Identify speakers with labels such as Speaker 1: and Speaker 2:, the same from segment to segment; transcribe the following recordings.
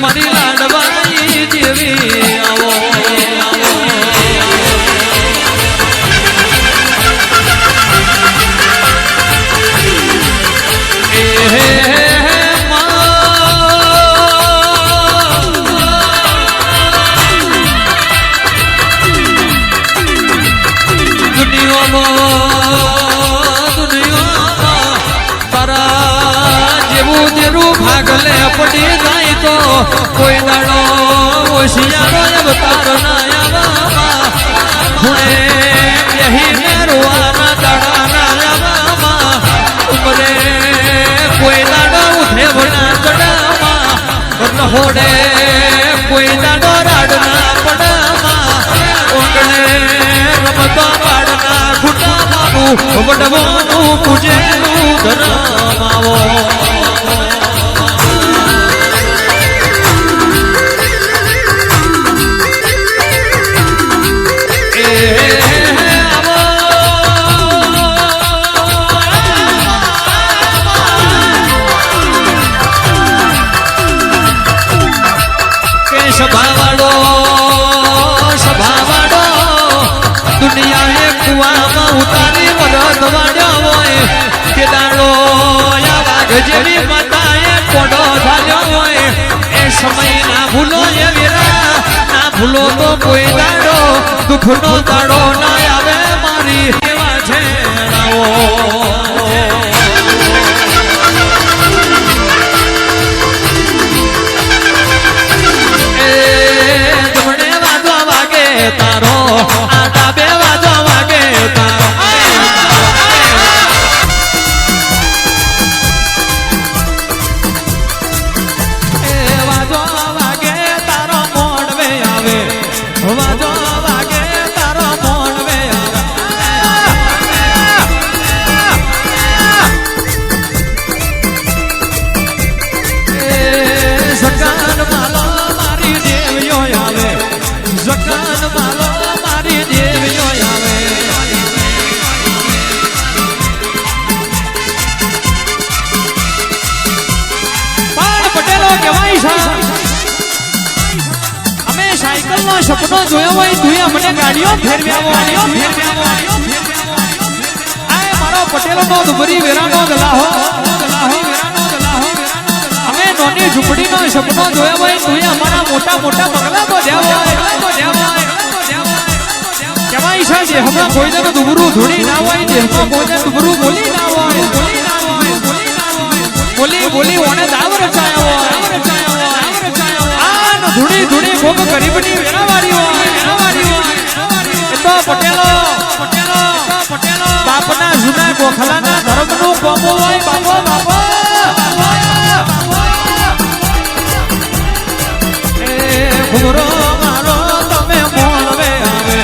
Speaker 1: મારી લાડવાઈ જેવી આવો ભાગલે પડી જાય તો કોઈ દાડો હોશિયારો અવતાર ના આવામાં હુણે યહી રોવાના દાડા ના આવામાં ઉમરે કોઈ દાડો ઉઠે ભણા ચડામાં રહોડે કોઈ દાડો રાડના પડામાં ઓગણે રમતો બાળના ખૂટાવાનું વડવાનું પૂજેલું ધરમાવો દુનિયા એ કુવામાં ઉતારી વરદ વાળ્યો હોય કે દાડો વાઘ જેવી માતાએ કોડો ધાર્યો હોય એ સમય ના ભૂલો એ વીરા ના ભૂલો તો કોઈ દાડો દુઃખનો દાડો ના આવે મારી એવા છે જમણે વાજો વાગે તારો આ ડાબે વાજો વાગે તારો વાજો વાગે તારો મોડવે આવે વાજો વાગે તારો મોડવે આવે સકાન માલો મારી દેવીઓ આવે સકાન માલો મારી દેવીઓ આવે પણ પટેલો કહેવાય છે અમે સાયકલ નો સપનો જોયો હોય તું મને ગાડીઓ ફેરવ્યા આ મારો પટેલો નો દુબરી વેરાનો ગલાહો અમે નોની ઝૂંપડી નો સપનો જોયો હોય તું અમારા મોટા મોટા બંગલા બધ્યા કહેવાય છે જે હમણાં કોઈ જણ દુબરું ધૂણી ના હોય જે હમણાં કોઈ જણ દુબરું બોલી ના હોય બોલી ઓને દાવ રચાયો આ ધૂણી ધૂણી ભોગ ગરીબની વેરાવારી હોય એ તો પટેલો બાપના જૂના ગોખલાના ધર્મનું કોમો હોય બાપો ઘુમરો મારો તમે મોડવે આવે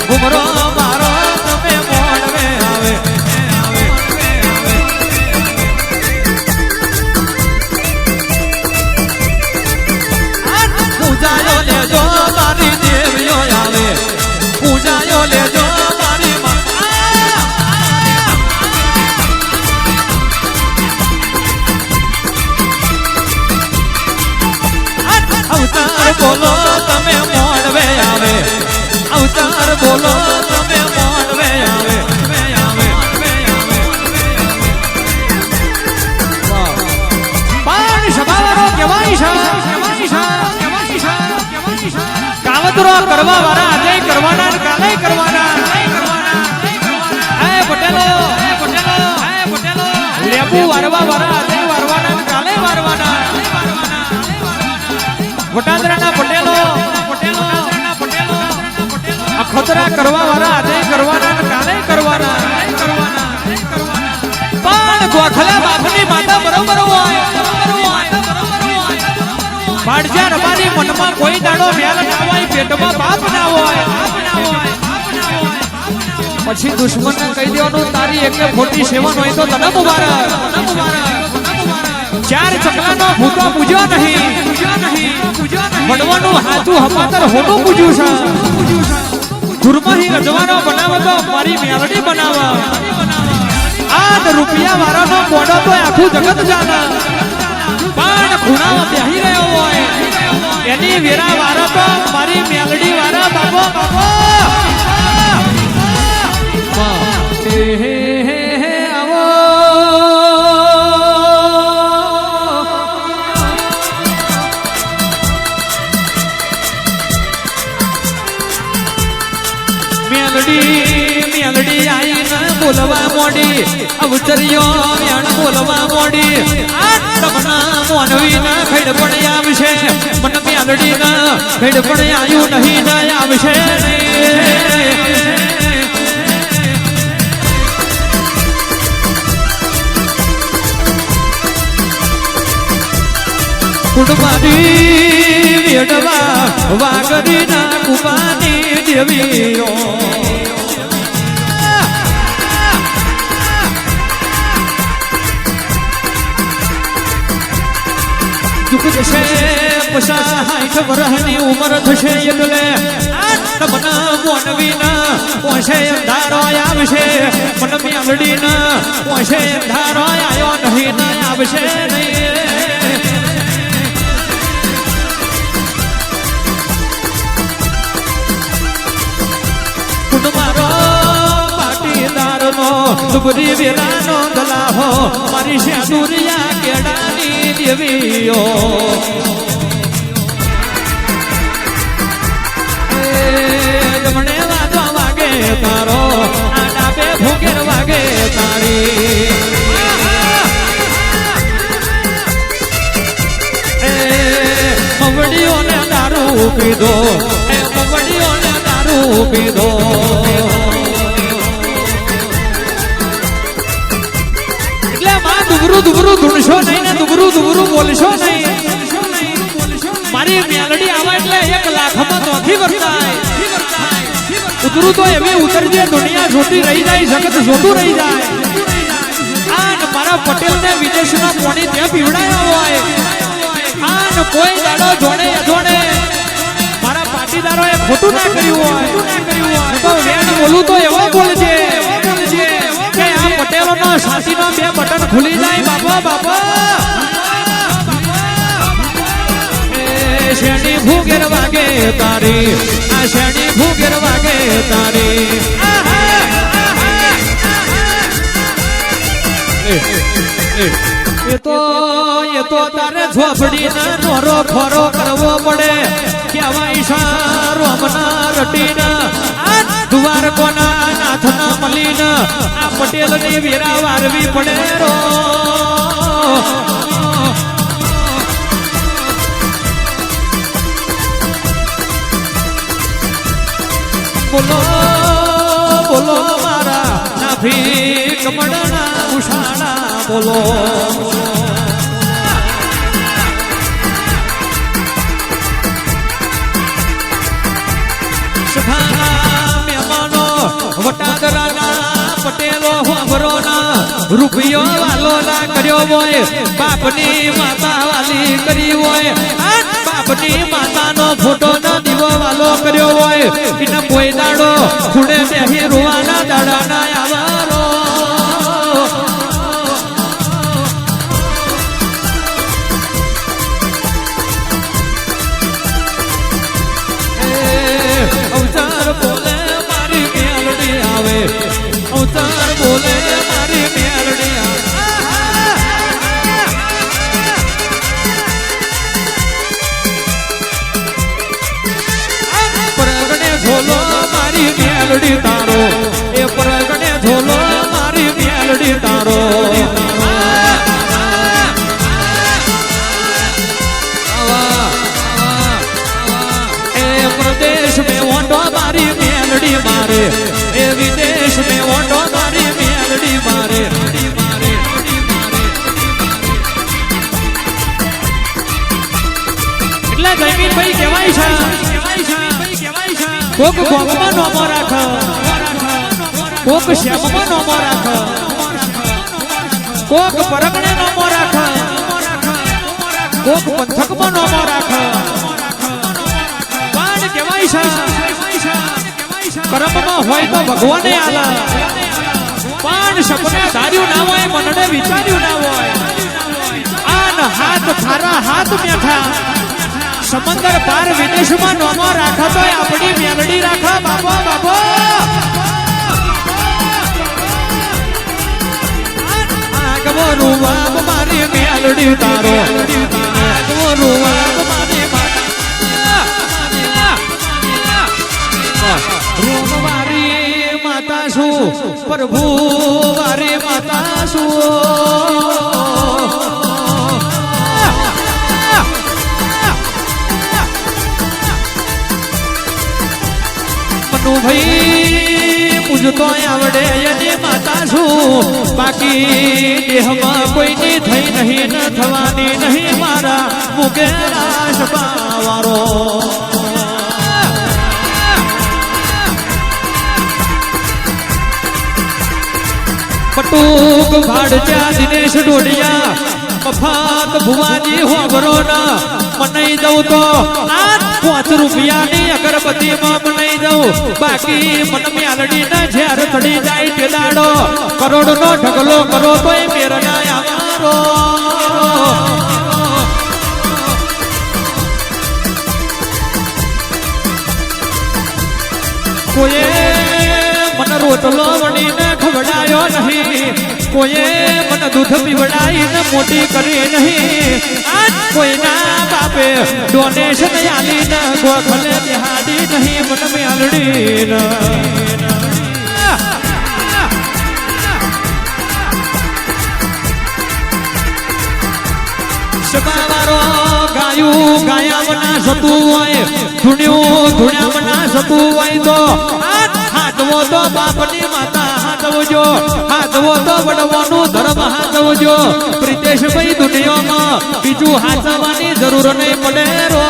Speaker 1: ઘુમરો મારો તમે મોડવે આવે પૂજાયો લેજો મારી દેવીઓ આવે પૂજાયો લેજો મારી અવતાર બોલો તમે મોડવે આવે અવતાર બોલો તમે મોડવે આવે પણ સભાવાળો કહેવાય છે કાવતરો કરવા વાળા આજે કરવાના કાલે કરવાના પટેલો લેબુ વારવા વાળા આજે વારવાના કાલે વારવાના વટાદરાના પટેલો અખતરા કરવા વાળા આજે કરવાના કાલે કરવાના પણ ગોખલા બાપની માતા બરોબર હોય પાડજા રબારી મનમાં કોઈ દાડો મેલ ના હોય પેટમાં બાપ ના હોય પછી દુશ્મનને કહી દેવાનું તારી એટલે 47 હોય તો તને મુબારક. ચાર ચકલાનો ભૂતો પૂજ્યો નહીં, વડવાનું હાચું હપાતર હોનું પૂજ્યું છે. ગુરમહી રજવાનો બનાવો તો મારી મેલડી બનાવો. આ રૂપિયા વાળાનો મોઢો તો આખું જગત જાણે, પણ ખૂણામાં બેહી રહ્યો હોય એની વેરા વાળા તો મારી મેલડી વાળા બાબો બાબો. આવો મેલડી આઈને બોલવા મોડી, અવતરિયો યાણ બોલવા મોડી. તમના મોનવી ના ખડ પણ આવશે, મન મેલડી ના ખડ પણ આયું નહીં ના આવશે. કુંડમાની વેડવા વાગરી ના કુમાની દેવીઓ. ચૂક જશે 50 વર્ષની ઉંમર થશે એટલે તમના મોનવી ના પોસે અંધારો આવશે, મન મેલડી ના પોસે અંધારો આવ્યો નહીં ના આવશે નહીં. મારો પાટીદાર નો દુબરી વેરાનો ગલાહો, મારી શાદુરિયા કેડાની દેવીઓ. જમણે વાગવા વાગે તારો, આ ડાબે ભૂગેર વાગે તારી. મવડીઓને દારૂ પીધો, મવડીઓને પીધો. એટલે માં દુબરું ધૂણશો નહીં ને દુબરું બોલશો નહીં. મારી મેલડી આવે એટલે 1 લાખમાં ચોથી વર્તાય. ઉતરું તો એવી ઉતરજે દુનિયા જોતી રહી જાય, જગત જોતું રહી જાય. આન મારા પટેલ ને વિદેશના પાણી ત્યાં પીવડાયા હોય, આન કોઈ દાડો જોડે અજોડે મારા પાટીદારો એ ખોટું ના કર્યું હોય તો વેણ બોલું તો એવો બોલજે કે આ પટેલો નો છાતી નો 2 બટન ખુલી જાય. બાબા બાબા શેણી ભૂગેર વાગે તારી, આ શેણી ભૂગેર વાગે તારી. એ તો તારે ઝોપડી ના નોરો ખોરો કરવો પડે. કેવાય સારો મના રટીના દુવાર કોના નાથના મલીના, આ પટેલ ની વેરા વારવી પડે રો. બોલો બોલો મારા નાભી કમળના ઉષાણા બોલો. મહેમાનો વટાદરાના પટેલો હોભરોના રૂપિયો વાલો ના કર્યો હોય, બાપની માતા વાલી કરી હોય, બાપની માતાનો ફોટો ના દીવો વાલો કર્યો હોય, એને કોઈ દાડો ખૂણે બેહી રોવાના દાડા ના આવારો. અવતાર બોલે મારી મેલડી આવે, અવતાર બોલે મારી મેલડી આવે. પરગણે ઝોલો મારી મેલડી તારો, એ પરગણે ઝોલો મારી મેલડી તારો. प्रदेश में वोटो मारी मेलडी मारे, ए विदेश में वोटो मारी मेलडी मारे. એટલે જયમીનભાઈ કહેવાય છે કોક ગોગમાં નોમો રાખો. કોક શ્યામમાં નોમો રાખ, કોક પરગણે નોમો રાખ, કોક પંથકમાં નોમો રાખ. પણ કહેવાય છે કર્મમાં હોય તો ભગવાને આલા, પણ સપને ધાર્યું ના હોય, મનને વિચાર્યું ના હોય. આન હાથ થારા હાથ બેઠા સમંદર પાર વિદેશમાં નોમો રાખો તો આપણી મેલડી રાખો બાપો બાપો. આગવાનું વાપ મારી મેલડી તારો, આગવાનું વાપ મારી રૂમ વારી માતા શું, પ્રભુ વારી માતા શું. ભાઈ પૂજતો આવડે એની માતા છું, બાકી દેહમાં કોઈની થઈ નહીં ન થવાની નહીં મારા મુકે રાસ પાવારો. પટુક ભાડજા દિનેશ ડોડિયા મફાત ભુવાજી હોબરો ના મનાઈ દઉં તો 5 રૂપિયાની અગરબત્તીમાં મનાઈ દઉં, બાકી મન મ્યાલડી ના ઝેર ચડી જાય તે દાડો કરોડનો ઢગલો કરો તોય મેર ના આવારો. કોઈએ મને રોટલો વણીને ખવડાયો નહીં, કોઈએ મને દૂધ પીવડાવીને મોટી કરી નહીં, કોઈના બાપે ડોનેશન આલીને ગોખલે બિહાડી નહીં મને મેલડીને. સબાવારો ગાયું ગાયા મના જતું હોય, ધૂણ્યું ધૂણ્યા મના જતું હોય તો હાથવો તો બાપની માતા હાથવજો, હાથવો તો વડવાનું ધર્મ હાથવજો. પ્રિતેશભાઈ દુનિયામાં બીજું હાથવાની જરૂર નહીં પડે રો.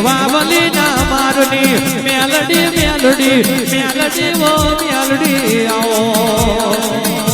Speaker 1: વાવલી ના મારની મેલડી મેલડી મેલડી વો મેલડી આવો.